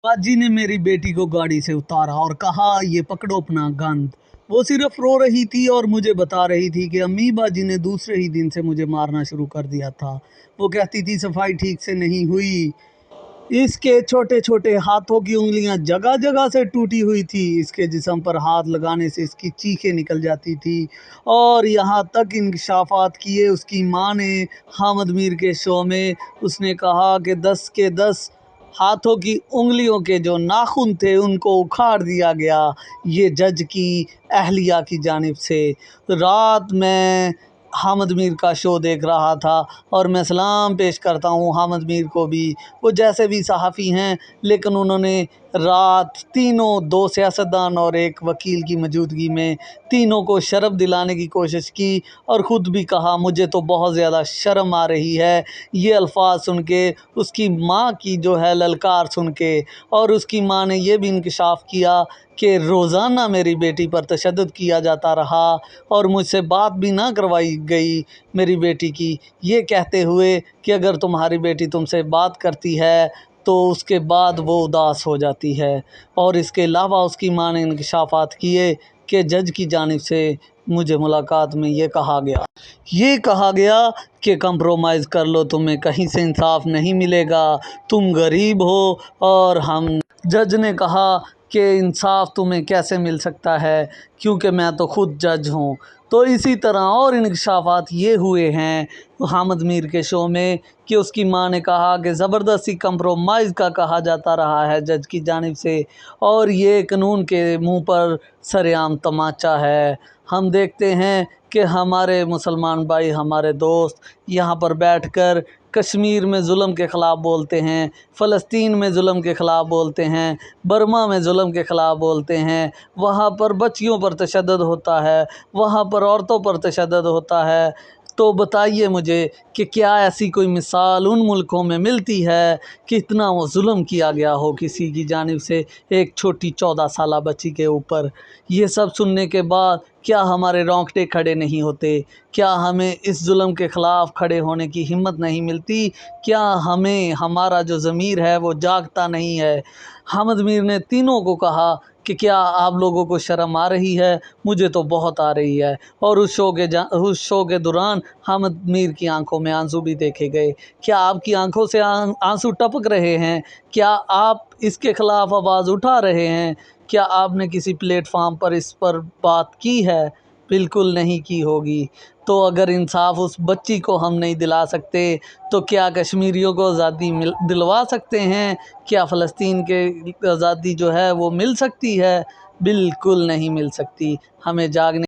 बाजी ने मेरी बेटी को गाड़ी से उतारा और कहा, ये पकड़ो अपना गंद। वो सिर्फ रो रही थी और मुझे बता रही थी कि अम्मी बाजी ने दूसरे ही दिन से मुझे मारना शुरू कर दिया था। वो कहती थी सफाई ठीक से नहीं हुई, इसके छोटे छोटे हाथों की उंगलियां जगह जगह से टूटी हुई थी, इसके जिस्म पर हाथ लगाने से इसकी चीखें निकल जाती थी। और यहाँ तक इंकशाफात किए उसकी माँ ने हामिद मीर के शो में। उसने कहा कि 10 के 10 हाथों की उंगलियों के जो नाखून थे उनको उखाड़ दिया गया, ये जज की अहलिया की जानिब से। रात में हामिद मीर का शो देख रहा था और मैं सलाम पेश करता हूँ हामिद मीर को भी। वो जैसे भी सहाफ़ी हैं, लेकिन उन्होंने रात तीनों, 2 सियासतदान और एक वकील की मौजूदगी में तीनों को शर्फ दिलाने की कोशिश की और ख़ुद भी कहा, मुझे तो बहुत ज़्यादा शर्म आ रही है ये अल्फाज सुन के, उसकी माँ की जो है ललकार सुन के। और उसकी माँ ने ये भी इंकशाफ किया कि रोज़ाना मेरी बेटी पर तशद्दुद किया जाता रहा और मुझसे बात भी ना करवाई गई मेरी बेटी की, ये कहते हुए कि अगर तुम्हारी बेटी तुमसे बात करती है तो उसके बाद वो उदास हो जाती है। और इसके अलावा उसकी माँ ने इंकशाफात किए कि जज की जानिब से मुझे मुलाकात में ये कहा गया कि कंप्रोमाइज़ कर लो, तुम्हें कहीं से इंसाफ नहीं मिलेगा, तुम गरीब हो। और जज ने कहा कि इंसाफ तुम्हें कैसे मिल सकता है, क्योंकि मैं तो ख़ुद जज हूँ। तो इसी तरह और इंकशाफात ये हुए हैं हामिद मीर के शो में कि उसकी माँ ने कहा कि ज़बरदस्ती कंप्रोमाइज़ का कहा जाता रहा है जज की जानिब से, और ये कानून के मुंह पर सरेआम तमाचा है। हम देखते हैं कि हमारे मुसलमान भाई, हमारे दोस्त यहाँ पर बैठकर कश्मीर में ज़ुल्म के ख़िलाफ़ बोलते हैं, फ़लस्तीन में ज़ुल्म के ख़िलाफ़ बोलते हैं, बर्मा में ज़ुल्म के ख़िलाफ़ बोलते हैं। वहाँ पर बच्चियों पर तशद्दुद होता है, वहाँ पर औरतों पर तशद्दुद होता है। तो बताइए मुझे कि क्या ऐसी कोई मिसाल उन मुल्कों में मिलती है कि इतना वो ज़ुल्म किया गया हो किसी की जानिब से एक छोटी 14 साला बच्ची के ऊपर। ये सब सुनने के बाद क्या हमारे रोंगटे खड़े नहीं होते? क्या हमें इस ज़ुल्म के ख़िलाफ़ खड़े होने की हिम्मत नहीं मिलती? क्या हमारा जो ज़मीर है वो जागता नहीं है? हामिद मीर ने तीनों को कहा कि क्या आप लोगों को शर्म आ रही है? मुझे तो बहुत आ रही है। और उस शो के दौरान हामिद मीर की आंखों में आंसू भी देखे गए। क्या आपकी आंखों से आंसू टपक रहे हैं? क्या आप इसके ख़िलाफ़ आवाज़ उठा रहे हैं? क्या आपने किसी प्लेटफार्म पर इस पर बात की है? बिल्कुल नहीं की होगी। तो अगर इंसाफ उस बच्ची को हम नहीं दिला सकते तो क्या कश्मीरियों को आज़ादी दिलवा सकते हैं? क्या फ़लस्तीन के आज़ादी जो है वो मिल सकती है? बिल्कुल नहीं मिल सकती। हमें जागने